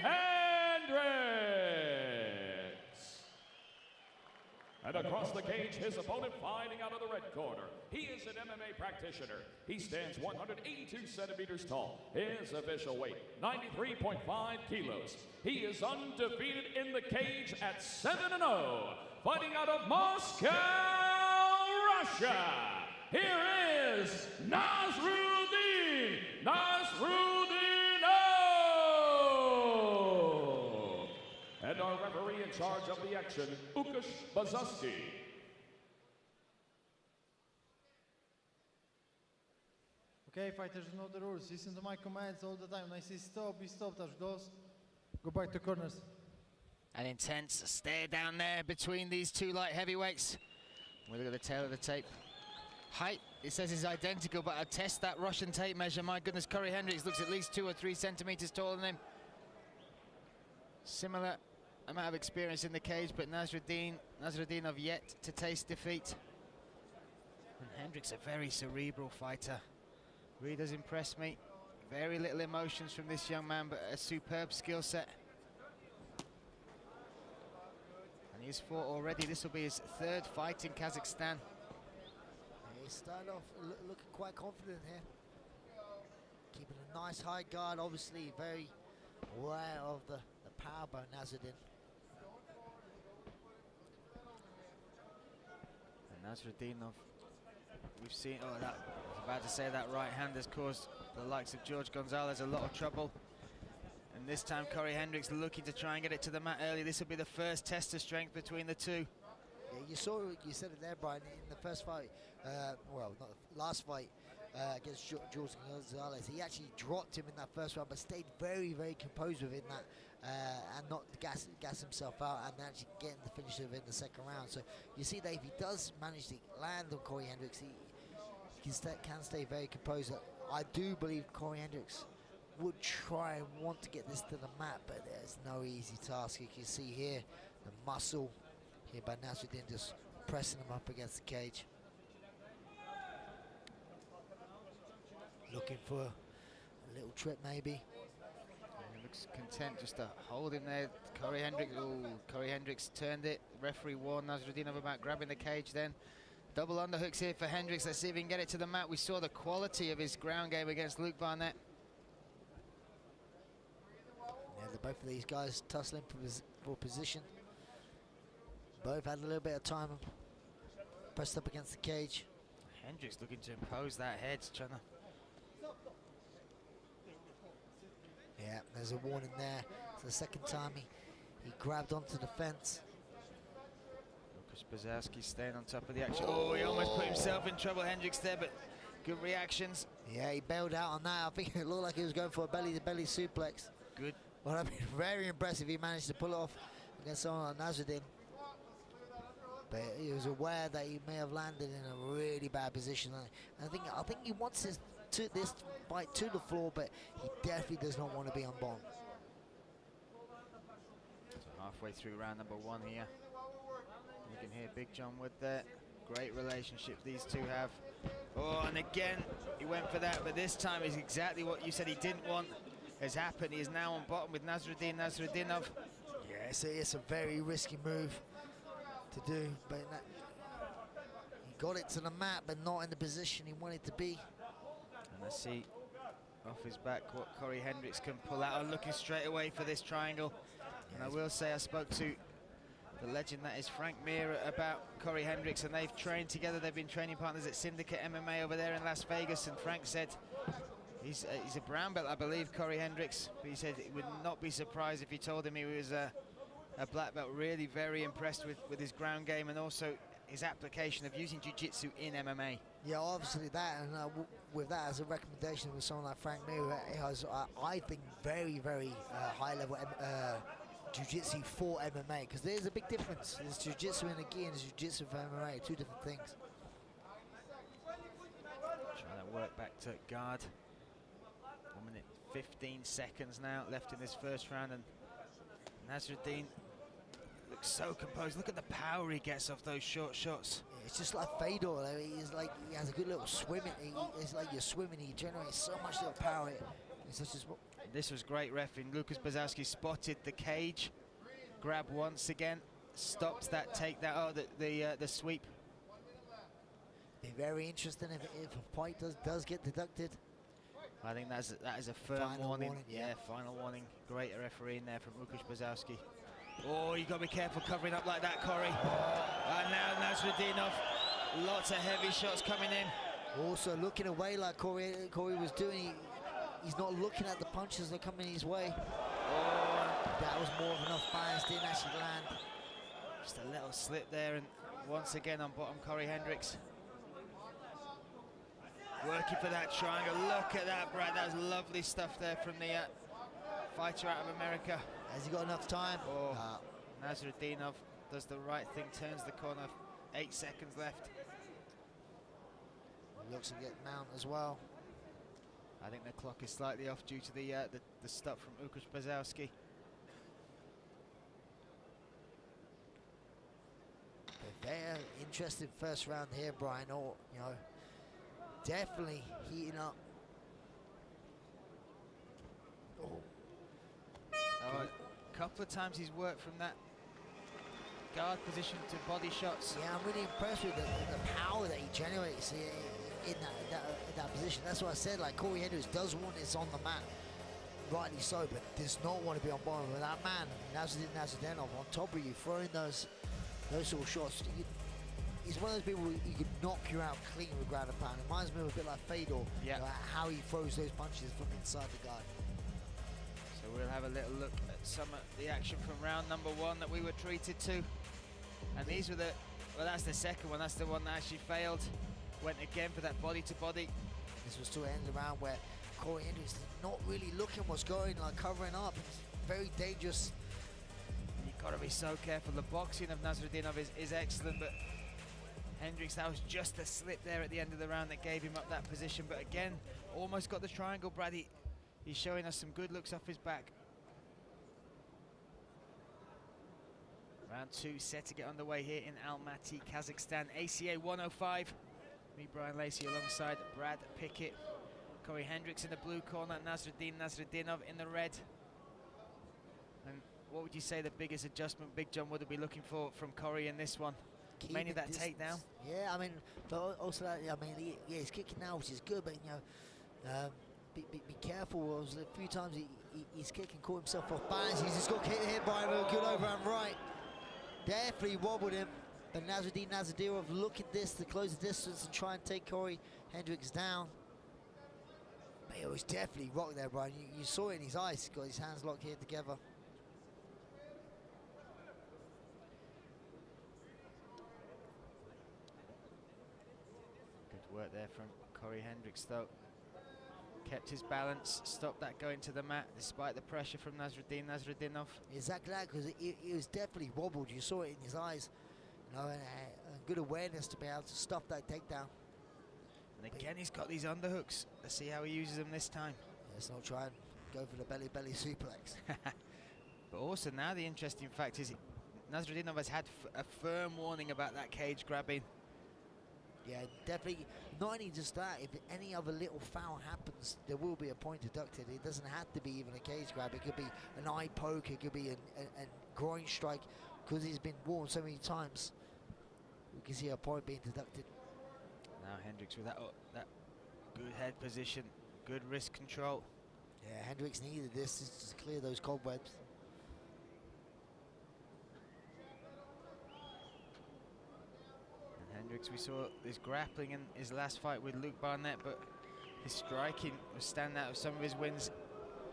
Hänдрикс. And across the cage, his opponent fighting out of the red corner. He is an MMA practitioner. He stands 182 centimeters tall. His official weight, 93.5 kilos. He is undefeated in the cage at 7-0. Fighting out of Moscow, Russia. Here is Nasrudin. And our referee in charge of the action, Łukasz Bazuski. Okay, fighters know the rules. Listen to my commands all the time. When I say stop, we stop. Touch goes. Go back to corners. An intense stare down there between these two light heavyweights. We look at the tail of the tape. Height, it says is identical, but I test that Russian tape measure. My goodness, Kori Hänдрикс looks at least 2 or 3 centimeters taller than him. Similar amount of experience in the cage, but Nasrudinov yet to taste defeat. And Hänдрикс, a very cerebral fighter. Really does impress me. Very little emotions from this young man, but a superb skill set. And he's fought already. This will be his 3rd fight in Kazakhstan. He started off looking quite confident here. Keeping a nice high guard, obviously very aware of the power by Nasrudin. And Nasrudinov, we've seen, I was about to say that right hand has caused the likes of George Gonzalez a lot of trouble. And this time Kori Hänдрикs looking to try and get it to the mat early. This will be the first test of strength between the two. Yeah, you said it there, Brian, in the first fight, well, not the last fight against George Gonzalez. He actually dropped him in that first round, but stayed very, very composed within that and not gas himself out and actually getting the finish within the second round. So you see that if he does manage to land on Kori Hänдрikс, he can stay very composed. I do believe Kori Hänдрikс would try and want to get this to the mat, but there's no easy task. You can see here the muscle here by Nasrudin just pressing him up against the cage. Looking for a little trip maybe. He looks content just to hold him there. Kori Hänдрикс turned it. The referee warned Nasrudinov about grabbing the cage then. Double underhooks here for Hänдрikс. Let's see if he can get it to the mat. We saw the quality of his ground game against Luke Barnett. Yeah, both of these guys tussling for position. Both had a little bit of time pressed up against the cage. Hänдрiks looking to impose that head, trying to... Yeah, there's a warning there. It's the second time he grabbed onto the fence. Łukasz Bazuski staying on top of the action. Oh, he almost put himself in trouble, Hänдрiks there, but good reactions. Yeah, he bailed out on that. I think it looked like he was going for a belly-to-belly suplex. Good. Well, I mean, very impressive he managed to pull it off against someone like Nasrudin. But he was aware that he may have landed in a really bad position. And I think he wants this fight to the floor, but he definitely does not want to be on bottom. So halfway through round number 1 here. You can hear Big John Wood there. Great relationship these two have. Oh, and again, he went for that, but this time is exactly what you said he didn't want has happened. He is now on bottom with Nasrudinov. Yeah, it's a very risky move to do, but he got it to the mat, but not in the position he wanted to be. And let's see off his back what Kori Hänдрikс can pull out. I'm looking straight away for this triangle. And I will say I spoke to the legend that is Frank Mir about Kori Hänдрikс, and they've trained together. They've been training partners at Syndicate MMA over there in Las Vegas, and Frank said he's a brown belt, I believe, Kori Hänдрikс, but he said he would not be surprised if you told him he was a black belt. Really very impressed with his ground game and also his application of using jiu-jitsu in MMA. Yeah, obviously that, and with that as a recommendation with someone like Frank Mir, he has, I think, very, very high-level jiu-jitsu for MMA, because there's a big difference. There's jiu-jitsu in the gi and there's jiu-jitsu for MMA, 2 different things. Trying to work back to guard. 1 minute 15 seconds now left in this first round, and Nasrudin looks so composed. Look at the power he gets off those short shots. Yeah, it's just like Fedor. He's like, he has a good little swimming. It's like you're swimming. He generates so much little power. It's just This was great refereeing. Lucas Bazowski spotted the cage, grab once again, stopped that takedown, the sweep. Be very interesting if a fight does get deducted. I think that is a firm Final warning. warning, Yeah, final warning. Great refereeing there from Lucas Bazowski. Oh, you got to be careful covering up like that, Kori. And now Nasrudinov. Lots of heavy shots coming in. Also looking away like Kori was doing. He's not looking at the punches that are coming his way. Oh, that was more of enough bias, didn't actually land. Just a little slip there, and once again on bottom, Kori Hänдрicks. Working for that triangle. Look at that, Brad. That was lovely stuff there from the fighter out of America. Has he got enough time? Oh, Nasrudinov does the right thing, turns the corner. 8 seconds left. Looks to get mount as well. I think the clock is slightly off due to the stop from Lucas Bazowski. Very interesting first round here, Brian. Or definitely heating up. A couple of times he's worked from that guard position to body shots. Yeah, I'm really impressed with the power that he generates in that position. That's what I said. Like Kori Hänдрicks does want this on the mat, rightly so, but does not want to be on bottom. With that man, Nasrudinov, on top of you, throwing those sort of shots. He's one of those people you could knock you out clean with ground and pound. It reminds me of a bit like Fedor, how he throws those punches from inside the guard. So we'll have a little look at some of the action from round number 1 that we were treated to. And these were well, that's the second one. That's the one that actually failed. Went again for that body to body. This was still ends around where Kori Hänдрicks not really looking what's going, like covering up. It's very dangerous. You've got to be so careful. The boxing of Nasrudinov is excellent, but Hänдрicks, that was just a slip there at the end of the round that gave him up that position. But again, almost got the triangle, Brad. He's showing us some good looks off his back. Round 2 set to get underway here in Almaty, Kazakhstan. ACA 105. Me, Brian Lacey, alongside Brad Pickett. Kori Hänдрicks in the blue corner, Nasrudinov in the red. And what would you say the biggest adjustment Big John would be looking for from Kori in this one? Mainly that takedown. Yeah, I mean, but also that, he's kicking now, which is good, but be careful. A few times he's kicking, caught himself off balance. He's just got hit here by a good overhand right. Definitely wobbled him. But Nasrudinov, look at this to close the distance and try and take Kori Hänдрicks down. But it was definitely rocked there, Brian. You saw it in his eyes. Got his hands locked here together. Good work there from Kori Hänдрicks, though. Kept his balance, stopped that going to the mat despite the pressure from Nasrudinov. Exactly that, because he was definitely wobbled. You saw it in his eyes. And good awareness to be able to stop that takedown. And again, he's got these underhooks. Let's see how he uses them this time. Let's not try and go for the belly suplex. But also now the interesting fact is Nasrudinov has had a firm warning about that cage grabbing. Yeah, definitely. Not only just that, if any other little foul happens, there will be a point deducted. It doesn't have to be even a cage grab. It could be an eye poke. It could be a groin strike. Because he's been warned so many times, we can see a point being deducted. Now Hänдрicks with that good head position, good wrist control. Yeah, Hänдрicks needed this just to clear those cobwebs. And Hänдрicks, we saw this grappling in his last fight with Luke Barnett, but his striking was standing out of some of his wins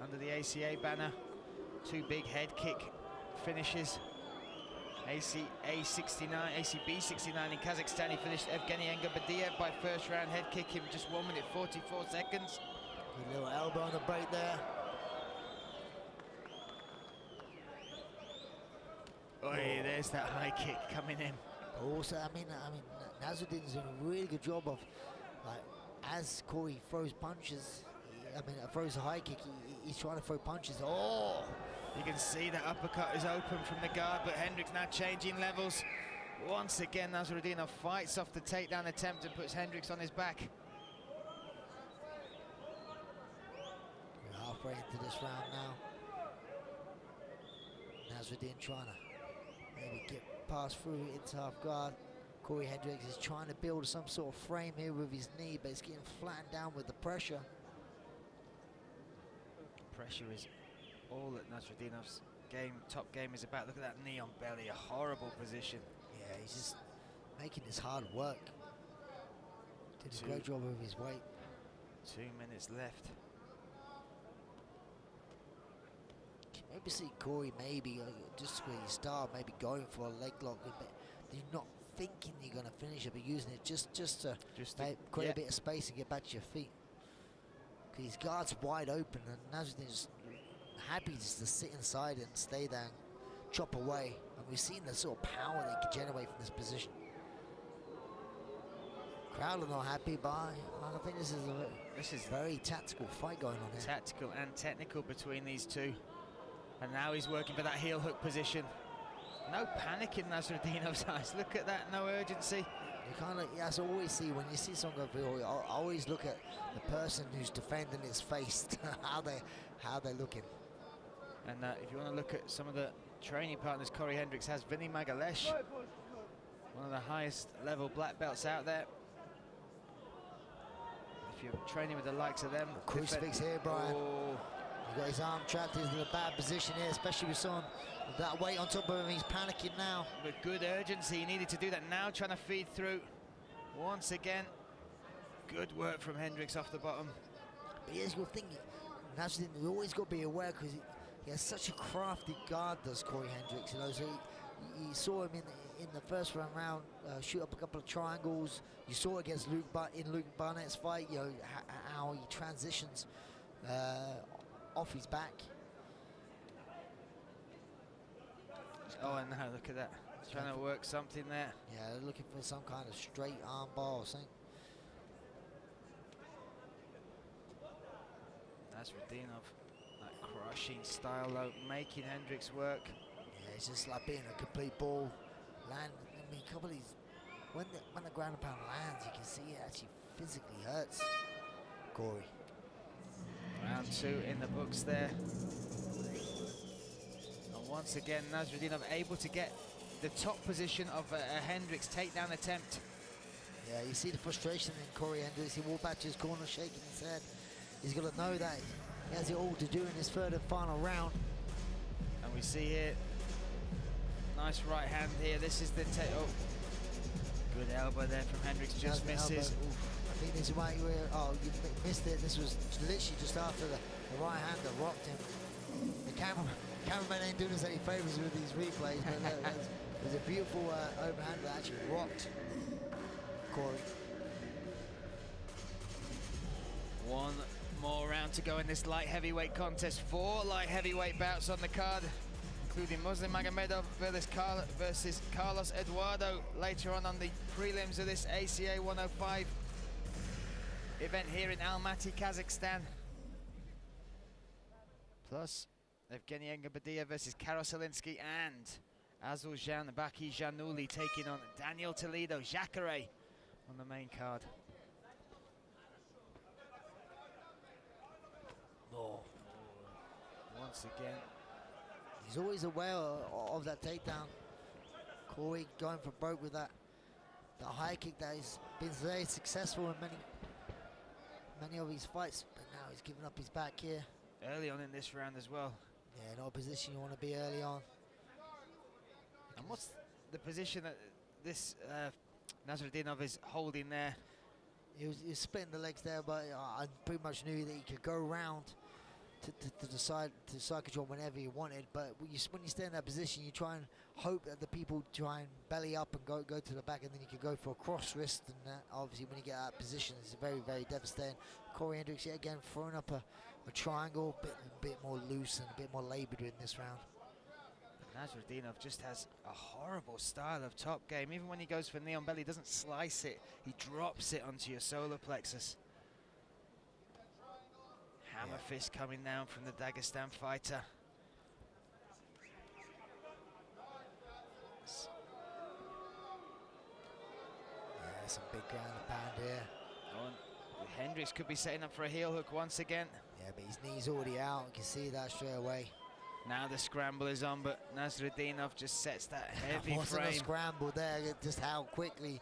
under the ACA banner. 2 big head kick finishes. ACB 69 in Kazakhstan. He finished Evgeny Engabadiev by first round head kick in just 1 minute 44 seconds. Good little elbow on the break there. Oi, there's that high kick coming in. Also, I mean, Nasrudin's doing a really good job of, like, as Kori throws punches, throws a high kick, he's trying to throw punches. Oh! You can see that uppercut is open from the guard, but Hänдрicks now changing levels. Once again, Nasrudinov fights off the takedown attempt and puts Hänдрicks on his back. halfway into this round now. Nasrudin trying to maybe get past through into half guard. Kori Hänдрикс is trying to build some sort of frame here with his knee, but it's getting flattened down with the pressure. Pressure is all that Nasrudinov's top game is about. Look at that knee on belly, a horrible position. Yeah, he's just making this hard work. Did a great job with his weight. 2 minutes left. Maybe see Kori maybe just where you start, maybe going for a leg lock, but you're not thinking you're going to finish it, but using it just to create a bit of space and get back to your feet. Because his guard's wide open, and Nasrudin's happy just to sit inside and stay there and chop away. And we've seen the sort of power they can generate from this position. Crowd are not happy, but I think this is a very tactical fight going on here. Tactical and technical between these two. And now he's working for that heel hook position. No panic in Nasrudinov's eyes. Look at that, no urgency. You kind of, as I always see, when you see someone go for heel, I always look at the person who's defending his face, how they're looking. And if you want to look at some of the training partners Kori Hänдрикс has, Vinny Magalesh, one of the highest level black belts out there. If you're training with the likes of them. Crucifix here, Brian. Oh. He's got his arm trapped. He's in a bad position here, especially with someone with that weight on top of him. He's panicking now. With good urgency, he needed to do that now, trying to feed through. Once again, good work from Hänдрикс off the bottom. But here's your thing, Nasrudin, you always got to be aware, because he has such a crafty guard, does Kori Hänдрикс. You know, so you saw him in the first round shoot up a couple of triangles. You saw it against Luke Barnett's fight. You know how he transitions off his back. Oh, and now look at that. He's trying to work something there. Yeah, they're looking for some kind of straight arm bar or something. Nasrudinov, that crushing style though, making Hänдрикс work. Yeah, it's just like being a complete ball. Land. I mean, a couple of these, when the ground and pound lands, you can see it actually physically hurts Kori. Round 2 in the books there. And once again, Nasrudinov able to get the top position of a Hänдрикs takedown attempt. Yeah, you see the frustration in Kori Hänдрикs. He walked back to his corner, shaking his head. He's got to know that he has it all to do in his third and final round. And we see here, nice right hand here. This is the good elbow there from Hänдрикs, just misses. I think this is why you missed it. This was literally just after the right hand that rocked him. The cameraman ain't doing us any favors with these replays, but there's a beautiful overhand that actually rocked Kori. One more round to go in this light heavyweight contest. 4 light heavyweight bouts on the card, including Muslim Magomedov versus Carlos Eduardo later on the prelims of this ACA 105 event here in Almaty, Kazakhstan. Plus, Evgeny Engabadia versus Karo Selinsky and Azuljan Baki Januli taking on Daniel Toledo, Jacare on the main card. Oh. Once again, he's always aware of that takedown. Kori going for broke with that high kick that has been very successful in many of his fights, but now he's giving up his back here. Early on in this round as well. Yeah, not a position you want to be early on. And what's the position that this Nasrudinov is holding there? He was splitting the legs there, but I pretty much knew that he could go around to the side control whenever he wanted. But when you stay in that position, you try and hope that the people try and belly up and go to the back, and then you can go for a cross wrist. And obviously, when you get out of position, it's very, very devastating. Kori Hänдрикс yet again throwing up a triangle, a bit more loose and a bit more laboured in this round. Nasrudinov just has a horrible style of top game. Even when he goes for knee on belly, he doesn't slice it. He drops it onto your solar plexus. Hammer fist coming down from the Dagestan fighter. Yeah, some big ground and pound here. Hänдрикс could be setting up for a heel hook once again. Yeah, but his knee's already out. You can see that straight away. Now the scramble is on, but Nasrudinov just sets that heavy Wasn't frame. a scramble there, just how quickly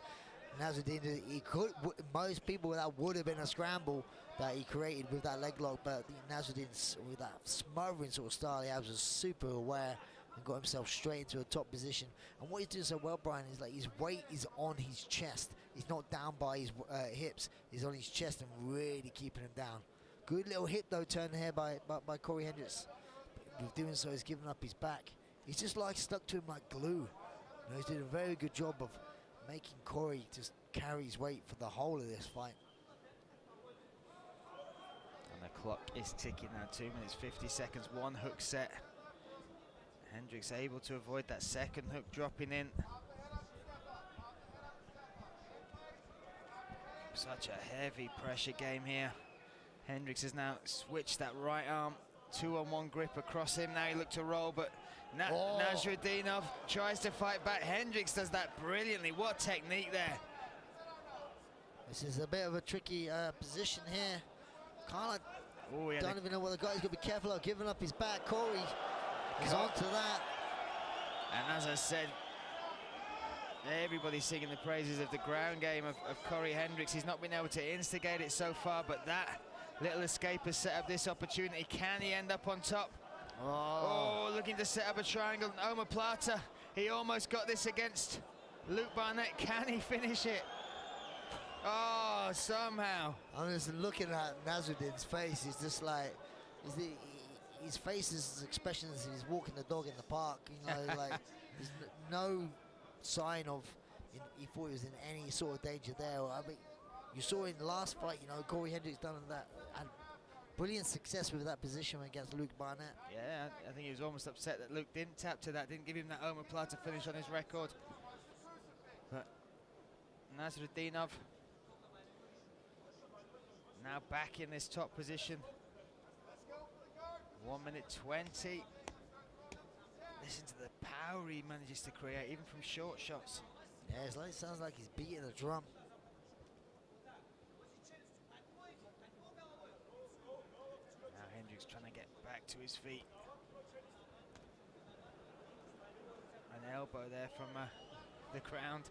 Nasrudin, he could, most people that would have been a scramble that he created with that leg lock, but Nasrudin, with that smothering sort of style he has, was super aware and got himself straight into a top position. And what he's doing so well, Brian, is like his weight is on his chest. He's not down by his hips. He's on his chest and really keeping him down. Good little hip though turn here by Kori Hänдрикс. With doing so, he's giving up his back. He's just like stuck to him like glue. You know, he's doing a very good job of making Kori just carry his weight for the whole of this fight. And the clock is ticking now, 2 minutes 50 seconds, one hook set. Hänдрикс able to avoid that second hook dropping in. Such a heavy pressure game here. Hänдрикс has now switched that right arm, 2-on-1 grip across him. Now he looked to roll, but Nasrudinov tries to fight back. Hänдрикс does that brilliantly. What technique there. This is a bit of a tricky position here. Can't, yeah, don't even know what the guy's got to be careful of giving up his back. Kori is onto that. And as I said, everybody's singing the praises of the ground game of Kori Hänдрikс. He's not been able to instigate it so far, but that little escape has set up this opportunity. Can he end up on top? Oh, looking to set up a triangle. And Omoplata, he almost got this against Luke Barnett. Can he finish it? Oh, somehow. I'm just looking at Nasrudin's face. He's just like, his face is his expression as he's walking the dog in the park. You know, like there's no sign of he thought he was in any sort of danger there. I mean, you saw in the last fight, you know, Kori Hänдрikс done that, had brilliant success with that position against Luke Barnett. Yeah, I think he was almost upset that Luke didn't tap to that, didn't give him that Omoplata finish on his record. But Nasrudinov now back in this top position. 1 minute 20. Listen to the power he manages to create, even from short shots. Yeah, it's like, it sounds like he's beating a drum. Now Hänдрikс trying to get back to his feet. An elbow there from the ground.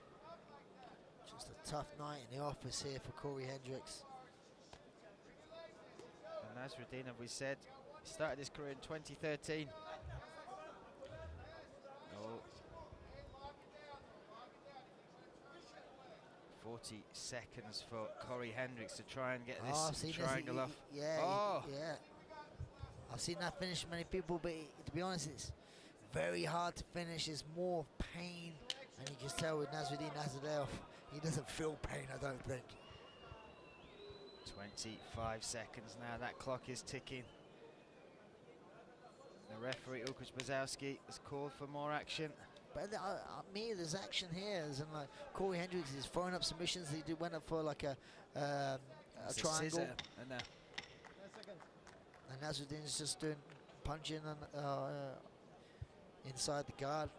Just a tough night in the office here for Kori Hänдрikс. And Nasrudinov, we said, he started his career in 2013. 40 seconds for Kori Hänдрikс to try and get this triangle off. Yeah, yeah. I've seen that finish many people, but to be honest, it's very hard to finish. It's more pain, and you can tell with Nasrudin Nazarbayev, he doesn't feel pain, I don't think. 25 seconds now, that clock is ticking. The referee, Łukasz Bazowski, has called for more action. But me, there's action here. As in, like, Kori Hänдрikс is throwing up submissions. He went up for like a triangle. And Nasrudin's just doing punching and inside the guard.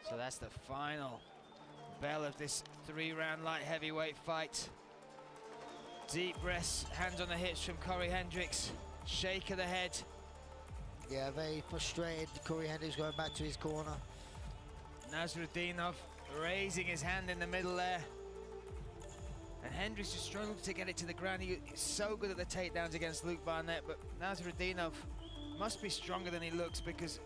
So that's the final bell of this 3-round light heavyweight fight. Deep breaths, hands on the hips from Kori Hänдрikс. Shake of the head. Yeah, very frustrated. Kori Hänдрiks going back to his corner. Nasrudinov raising his hand in the middle there. And Hänдрiks just struggled to get it to the ground. He's so good at the takedowns against Luke Barnett, but Nasrudinov must be stronger than he looks because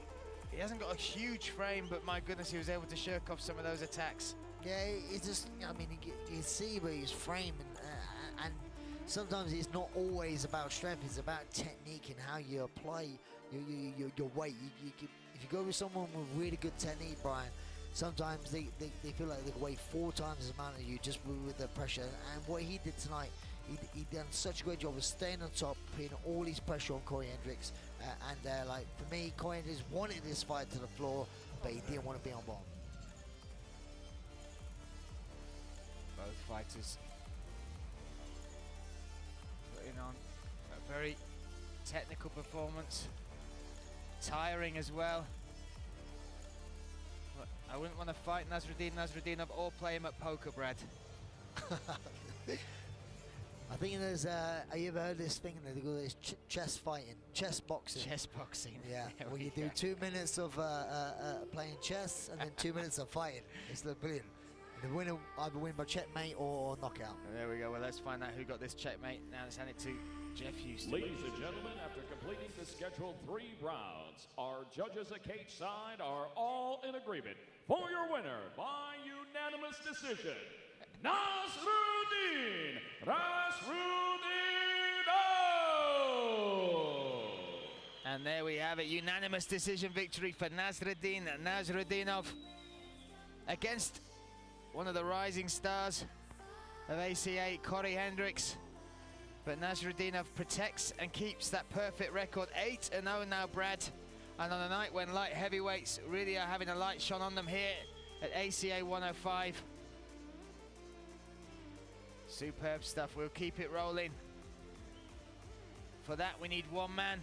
he hasn't got a huge frame, but my goodness, he was able to shirk off some of those attacks. Yeah, he just, I mean, you see where he's framed, and sometimes it's not always about strength, it's about technique and how you apply your weight. If you go with someone with really good technique, Brian, sometimes they feel like they can weigh 4 times as amount of you just with the pressure. And what he did tonight, he done such a great job of staying on top, putting all his pressure on Kori Hänдрiks. Like, for me, Kori Hänдрiks wanted this fight to the floor, but he didn't want to be on bottom. Both fighters putting on a very technical performance, tiring as well. But I wouldn't want to fight Nasrudinov or play him at poker, Brad. I think there's, have you ever heard this thing? They call this chess fighting, chess boxing. Chess boxing. Yeah, where you do 2 minutes of playing chess and then 2 minutes of fighting. It's brilliant. The winner either win by checkmate or knockout. There we go. Well, let's find out who got this checkmate. Now let's hand it to Jeff Houston. Ladies and gentlemen, after completing the scheduled 3 rounds, our judges at cage side are all in agreement for your winner by unanimous decision, Nasrudin! And there we have it, unanimous decision victory for Nasrudinov against one of the rising stars of ACA, Kori Hänдрикс. But Nasrudinov protects and keeps that perfect record, 8-0 now, Brad. And on a night when light heavyweights really are having a light shone on them here at ACA 105. Superb stuff, we'll keep it rolling. For that we need one man.